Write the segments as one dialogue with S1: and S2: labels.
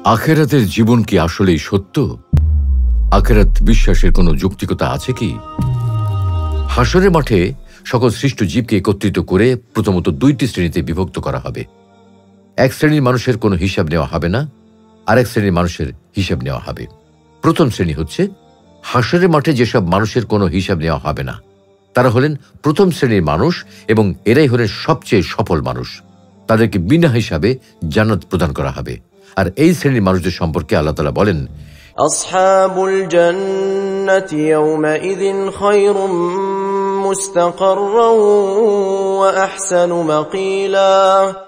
S1: আখিরাতের জীবন কি আসলেই সত্য? আখিরাত বিশ্বাসের কোনো যৌক্তিকতা আছে কি? হাসরের মাঠে সকল সৃষ্ট জীবকে একত্রিত করে প্রথমত দুইটি শ্রেণীতে বিভক্ত করা হবে। এক শ্রেণীর মানুষের কোনো হিসাব নেওয়া হবে না, আরেক শ্রেণীর মানুষের হিসাব নেওয়া হবে। প্রথম শ্রেণী হচ্ছে হাসরের মাঠে যেসব মানুষের কোনো হিসাব নেওয়া হবে না, তারা হলেন প্রথম শ্রেণীর মানুষ এবং এরাই হলেন সবচেয়ে সফল মানুষ। তাদেরকে বিনা হিসাবে জান্নাত প্রদান করা হবে। আর এই শ্রেণীর মানুষদের সম্পর্কে আল্লাহ তাআলা বলেন,
S2: আসহাবুল জান্নাতি ইয়াওমাইযিন খায়রুম মুস্তাকাররান ওয়া আহসানু মাকিলা।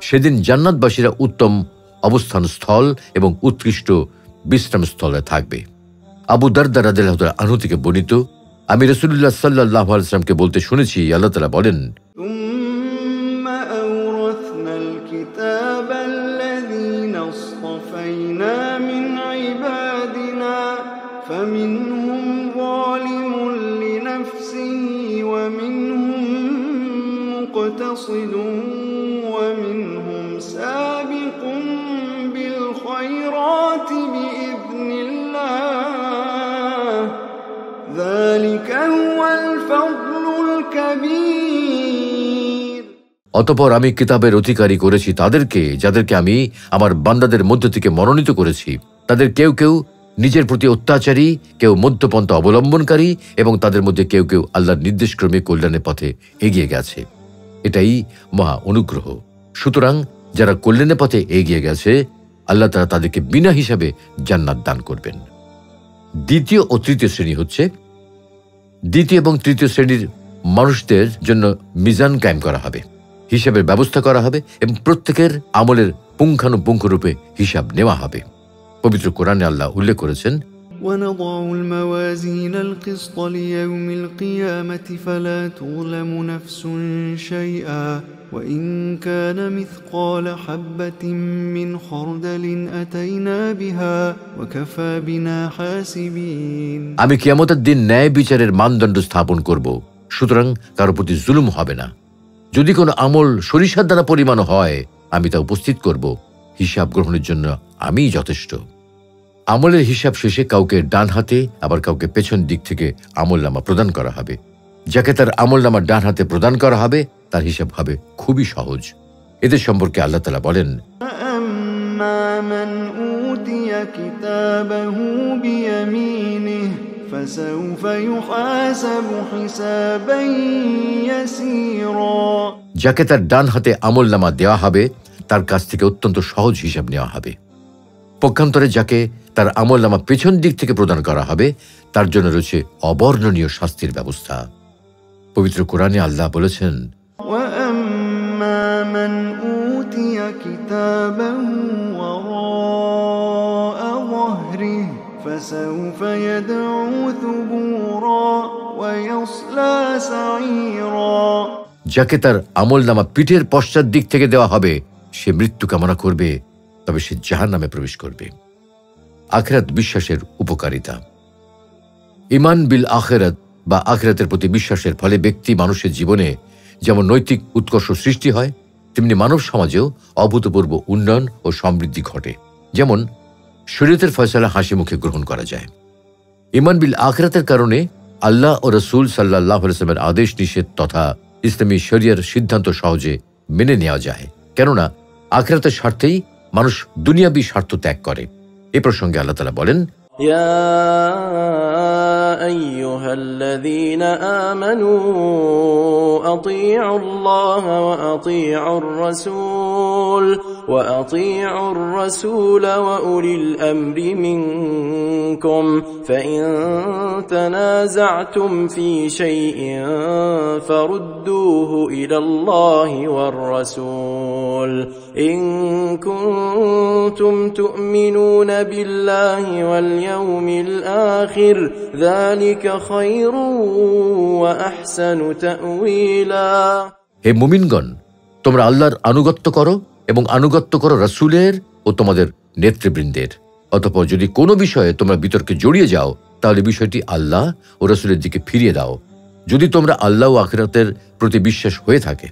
S1: সেদিন জান্নাতবাসীরা উত্তম অবস্থান স্থল এবং উৎকৃষ্ট বিশ্রাম স্থলে থাকবে। আবু দারদা রাদিয়াল্লাহু তাআলা আনহু থেকে বর্ণিত, আমি রাসূলুল্লাহ সাল্লাল্লাহু আলাইহি ওয়াসাল্লামকে বলতে শুনেছি, আল্লাহ তাআলা বলেন,
S3: فمنهم ظالم لنفسه ومنهم مقتصد ومنهم سابق بالخيرات بإذن الله ذلك هو الفضل الكبير।
S1: অতঃপর আমি কিতাবের অধিকারী করেছি তাদেরকে, যাদেরকে আমি আমার বান্দাদের মধ্য থেকে মনোনীত করেছি। তাদের কেউ কেউ নিজের প্রতি অত্যাচারী, কেউ মধ্যপন্থা অবলম্বনকারী এবং তাদের মধ্যে কেউ কেউ আল্লাহর নির্দেশক্রমে কল্যাণের পথে এগিয়ে গেছে। এটাই মহা অনুগ্রহ। সুতরাং যারা কল্যাণের পথে এগিয়ে গেছে, আল্লাহ তাআলা তাদেরকে বিনা হিসাবে জান্নাত দান করবেন। দ্বিতীয় ও তৃতীয় শ্রেণী হচ্ছে, দ্বিতীয় এবং তৃতীয় শ্রেণীর মানুষদের জন্য মিজান কায়েম করা হবে, হিসাবের ব্যবস্থা করা হবে এবং প্রত্যেকের আমলের পুঙ্খানুপুঙ্খরূপে হিসাব নেওয়া হবে। পবিত্র কোরআনে আল্লাহ উল্লেখ করেছেন,
S3: ونضع الموازين القسط ليوم القيامة فلا تظلم نفس شيئا وإن كان مثقال حبة من خردل أتينا بها وكفى بنا حاسبين।
S1: আমি কিয়ামতের দিন ন্যায় বিচারের মানদণ্ড স্থাপন করব, সুতরাং কারো প্রতি জুলুম হবে না। যদি কোনো আমল সরিষার দ্বারা পরিমাণ হয়, আমি তা উপস্থিত করব, হিসাব গ্রহণের জন্য আমিই যথেষ্ট। আমলের হিসাব শেষে কাউকে ডান হাতে আবার কাউকে পেছন দিক থেকে আমলনামা প্রদান করা হবে। যাকে তার আমলনামা ডান হাতে প্রদান করা হবে তার হিসাব হবে খুবই সহজ। এদের সম্পর্কে আল্লাহ তাআলা বলেন, যাকে তার ডান হাতে আমলনামা দেওয়া হবে তার কাছ থেকে অত্যন্ত সহজ হিসাব নেওয়া হবে। পক্ষান্তরে যাকে তার আমলনামা পেছন দিক থেকে প্রদান করা হবে তার জন্য রয়েছে অবর্ণনীয় শাস্তির ব্যবস্থা। পবিত্র কোরআনে আল্লাহ বলেছেন, যাকে তার আমলনামা পিঠের পশ্চাৎ দিক থেকে দেওয়া হবে সে মৃত্যু কামনা করবে, তবে সে জাহান্নামে প্রবেশ করবে। আখিরাত বিশ্বাসের উপকারিতা। ঈমান বিল আখিরাত বা আখিরাতের প্রতি বিশ্বাসের ফলে ব্যক্তি মানুষের জীবনে যেমন নৈতিক উৎকর্ষ সৃষ্টি হয়, তেমনি মানব সমাজেও অভূতপূর্ব উন্নয়ন ও সমৃদ্ধি ঘটে। যেমন শরীয়তের ফয়সালা হাসি মুখে গ্রহণ করা যায়। ঈমান বিল আখিরাতের কারণে আল্লাহ ও রাসূল সাল্লাল্লাহু আলাইহি ওয়াসাল্লামের আদেশ নিষেধ তথা ইসলামী শরিয়ার সিদ্ধান্ত সহজে মেনে নেওয়া যায়, কেননা আখিরাতের স্বার্থেই মানুষ দুনিয়াবী স্বার্থ ত্যাগ করে। এ প্রসঙ্গে আল্লাহ তাআলা বলেন,
S2: ইয়া আইয়ুহাল্লাযীনা আমানু আতিউল্লাহ ওয়া আতিউর রাসূল ওয়া উলিল আমরি মিনকুম ফাইন তানাযা'তুম ফি শাইইন ফারুদ্দুহু ইলাল্লাহি ওয়ার রাসূল ইন কুনতুম তু'মিনুনা বিল্লাহি ওয়াল ইয়াউমিল আখির যালিকা খায়রুন ওয়া আহসানু তা'ওয়িলা।
S1: হে মুমিনগণ, তোমরা আল্লাহর আনুগত্য করো এবং আনুগত্য করো রাসূলের ও তোমাদের নেতৃবৃন্দের। অতঃপর যদি কোনো বিষয়ে তোমরা বিতর্কে জড়িয়ে যাও, তাহলে বিষয়টি আল্লাহ ও রাসূলের দিকে ফিরিয়ে দাও, যদি তোমরা আল্লাহ ও আখিরাতের প্রতি বিশ্বাস হয়ে থাকে।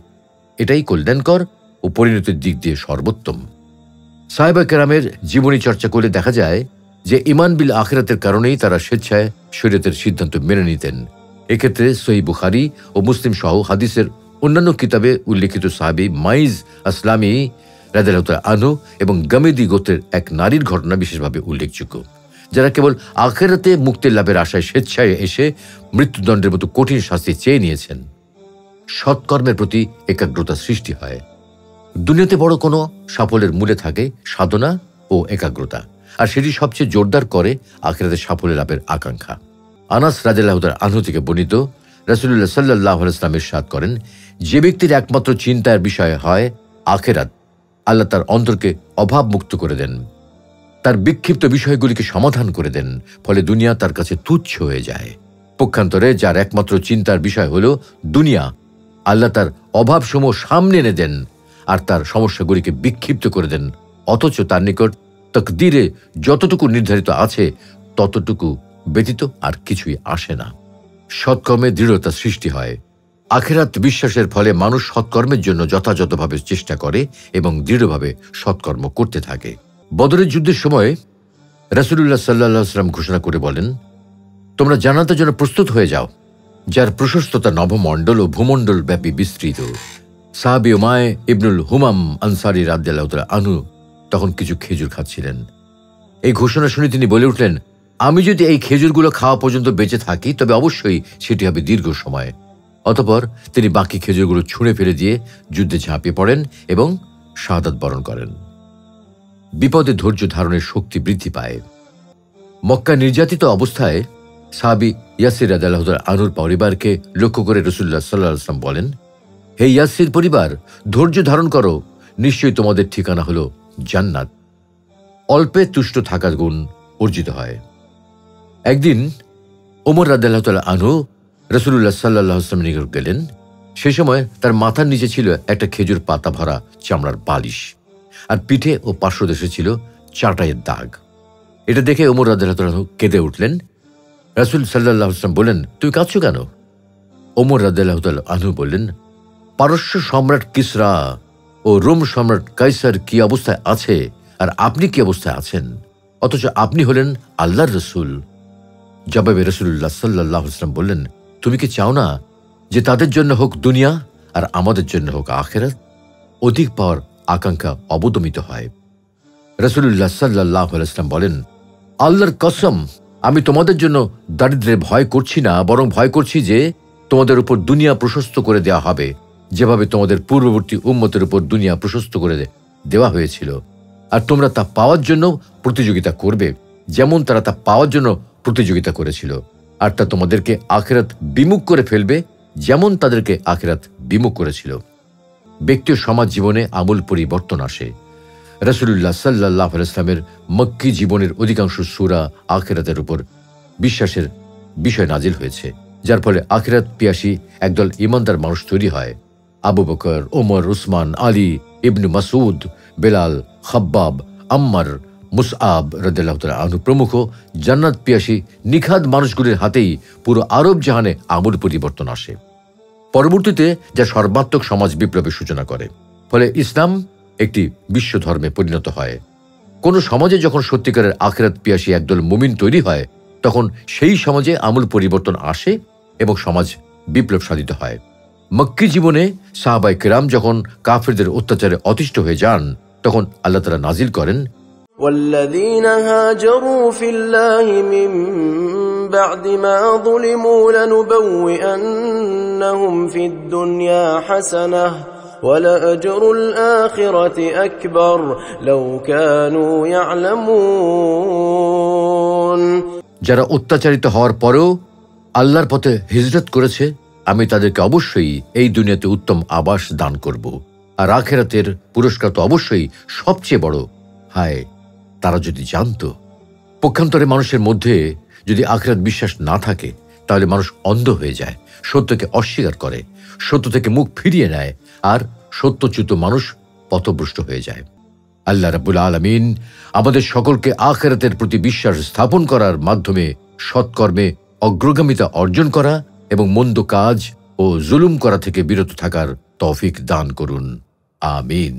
S1: এটাই কল্যাণকর ও পরিণতির দিক দিয়ে সর্বোত্তম। সাহাবা কেরামের জীবনী চর্চা করলে দেখা যায় যে ঈমান বিল আখিরাতের কারণেই তারা স্বেচ্ছায় শরীয়তের সিদ্ধান্ত মেনে নিতেন। এক্ষেত্রে সহিহ বুখারী ও মুসলিম সহ হাদিসের অন্যান্য কিতাবে উল্লেখিত সাহাবী মাইজ আসলামী রাদিয়াল্লাহু তাআলা আনহু এবং গামেদি গোত্রের এক নারীর ঘটনা বিশেষভাবে উল্লেখযোগ্য, যারা কেবল আখিরাতে মুক্তির লাভের আশায় স্বেচ্ছায় এসে মৃত্যুদণ্ডের মতো কঠিন শাস্তি চেয়ে নিয়েছেন। সৎকর্মের প্রতি একাগ্রতা সৃষ্টি হয়। দুনিয়াতে বড় কোনো সাফল্যের মূলে থাকে সাধনা ও একাগ্রতা, আর সেটি সবচেয়ে জোরদার করে আখিরাতে সাফল্য লাভের আকাঙ্ক্ষা। আনাস রাদিয়াল্লাহু তাআলা আনহু থেকে বর্ণিত, রাসূলুল্লাহ সাল্লাল্লাহু আলাইহি ওয়াসাল্লাম ইরশাদ করেন, যে ব্যক্তির একমাত্র চিন্তার বিষয় হয় আখিরাত, আল্লাহ তার অন্তরকে অভাব মুক্ত করে দেন, তার বিক্ষিপ্ত বিষয়গুলিকে সমাধান করে দেন, ফলে দুনিয়া তার কাছে তুচ্ছ হয়ে যায়। পক্ষান্তরে যার একমাত্র চিন্তার বিষয় হল দুনিয়া, আল্লাহ তার অভাবসমূহ সামনে এনে দেন আর তার সমস্যাগুলিকে বিক্ষিপ্ত করে দেন, অথচ তার নিকট তাকদীরে যতটুকু নির্ধারিত আছে ততটুকু ব্যতীত আর কিছুই আসে না। সৎকর্মে দৃঢ়তা সৃষ্টি হয়। আখিরাত বিশ্বাসের ফলে মানুষ সৎকর্মের জন্য যথাযথভাবে চেষ্টা করে এবং দৃঢ়ভাবে সৎকর্ম করতে থাকে। বদরের যুদ্ধের সময় রাসূলুল্লাহ সাল্লাল্লাহু আলাইহি ওয়াসাল্লাম ঘোষণা করে বলেন, তোমরা জান্নাতের জন্য প্রস্তুত হয়ে যাও, যার প্রশস্ততা নভমণ্ডল ও ভূমণ্ডল ব্যাপী বিস্তৃত। সাহাবী উমায় ইবনুল হুমাম আনসারী রাদিয়াল্লাহু তাআলা আনহু তখন কিছু খেজুর খাচ্ছিলেন। এই ঘোষণা শুনে তিনি বলে উঠলেন, আমি যদি এই খেজুরগুলো খাওয়া পর্যন্ত বেঁচে থাকি তবে অবশ্যই সেটি হবে দীর্ঘ সময়। অতঃপর তিনি বাকি খেজুরগুলো ছুঁড়ে ফেলে দিয়ে যুদ্ধে ঝাঁপিয়ে পড়েন এবং শাহাদাত বরণ করেন। বিপদে ধৈর্য ধারণের শক্তি বৃদ্ধি পায়। মক্কা নির্যাতিত অবস্থায় সাহাবী ইয়াসির রাদিয়াল্লাহু তাআলা আনহুর পরিবারকে লক্ষ্য করে রাসূলুল্লাহ সাল্লাল্লাহু আলাইহি ওয়াসাল্লাম বলেন, হে ইয়াসির পরিবার, ধৈর্য ধারণ করো, নিশ্চয়ই তোমাদের ঠিকানা হলো জান্নাত। অল্পে তুষ্ট থাকার গুণ অর্জিত হয়। একদিন ওমর রাদিয়াল্লাহু তাআলা আনহু রাসূলুল্লাহ সাল্লাল্লাহু আলাইহি ওয়াসাল্লামের নিকট গেলেন। সেই সময় তার মাথার নিচে ছিল একটা খেজুর পাতা ভরা চামড়ার বালিশ, আর পিঠে ও পার্শ্বদেশে ছিল চাটাইয়ের দাগ। এটা দেখে ওমর রাদিয়াল্লাহু তাআলা আনহু কেঁদে উঠলেন। রাসূল সাল্লাল্লাহু আলাইহি ওয়াসাল্লাম বললেন, তুমি কাঁদছো কেন? ওমর রাদিয়াল্লাহু তাআলা আনহু বললেন, পারস্য সম্রাট কিসরা ও রোম সম্রাট কাইসার কি অবস্থায় আছে আর আপনি কি অবস্থায় আছেন, অথচ আপনি হলেন আল্লাহর রাসূল। জবাবে রাসূলুল্লাহ সাল্লাল্লাহু আলাইহি ওয়াসাল্লাম বললেন, তুমি কি চাও না যে তাদের জন্য হোক দুনিয়া আর আমাদের জন্য হোক আখিরাত? অধিক পাওয়ার আকাঙ্ক্ষা অবদমিত হয়। রাসূলুল্লাহ সাল্লাল্লাহু আলাইহি ওয়াসাল্লাম বলেন, আল্লাহর কসম, আমি তোমাদের জন্য দারিদ্র্যের ভয় করছি না, বরং ভয় করছি যে তোমাদের উপর দুনিয়া প্রশস্ত করে দেওয়া হবে, যেভাবে তোমাদের পূর্ববর্তী উম্মতের উপর দুনিয়া প্রশস্ত করে দেওয়া হয়েছিল, আর তোমরা তা পাওয়ার জন্য প্রতিযোগিতা করবে যেমন তারা তা পাওয়ার জন্য প্রতিযোগিতা করেছিল, আর তা তোমাদেরকে আখিরাত বিমুখ করে ফেলবে যেমন তাদেরকে আখিরাত বিমুখ করেছিল। ব্যক্তি ও সমাজ জীবনে আমূল পরিবর্তন আসে। রাসূলুল্লাহ সাল্লাল্লাহু আলাইহি ওয়াসাল্লামের মক্কি জীবনের অধিকাংশ সূরা আখিরাতের উপর বিশ্বাসের বিষয় নাজিল হয়েছে, যার ফলে আখিরাত পিয়াসী একদল ঈমানদার মানুষ তৈরি হয়। আবু বকর, ওমর, উসমান, আলী, ইবনে মাসউদ, বেলাল, খাব্বাব, আম্মার, মুসআব রাদিয়াল্লাহু তাআলা আনহু প্রমুখ জান্নাত পিয়াসী নিখাদ মানুষগুলির হাতেই পুরো আরব জাহানে আমূল পরিবর্তন আসে। পরবর্তীতে যা সর্বাত্মক সমাজ বিপ্লবের সূচনা করে, ফলে ইসলাম একটি বিশ্ব ধর্মে পরিণত হয়। কোন সমাজে যখন সত্যিকারের আখিরাত পিয়াসী একদল মুমিন তৈরি হয়, তখন সেই সমাজে আমূল পরিবর্তন আসে এবং সমাজ বিপ্লব সাধিত হয়। মক্কি জীবনে সাহাবায়ে কেরাম যখন কাফিরদের অত্যাচারে অতিষ্ঠ হয়ে যান, তখন আল্লাহ তাআলা নাজিল করেন,
S2: والذين هاجروا في الله من بعد ما ظلموا لنبوئنهم في الدنيا حسنة ولأجر الآخرة أكبر لو كانوا يعلمون।
S1: যারা অত্যাচারিত হওয়ার পরেও আল্লাহর পথে হিজরত করেছে, আমি তাদেরকে অবশ্যই এই দুনিয়াতে উত্তম আবাস দান করব, আর আখিরাতের পুরস্কার তো অবশ্যই সবচেয়ে বড়। হায়, তারা যদি জানত। পক্ষান্তরে মানুষের মধ্যে যদি আখিরাত বিশ্বাস না থাকে, তাহলে মানুষ অন্ধ হয়ে যায়, সত্যকে অস্বীকার করে, সত্য থেকে মুখ ফিরিয়ে নেয়, আর সত্যচ্যুত মানুষ পথভ্রষ্ট হয়ে যায়। আল্লাহ রাব্বুল আলামিন আমাদের সকলকে আখিরাতের প্রতি বিশ্বাস স্থাপন করার মাধ্যমে সৎকর্মে অগ্রগামিতা অর্জন করা এবং মন্দ কাজ ও জুলুম করা থেকে বিরত থাকার তৌফিক দান করুন। আমিন।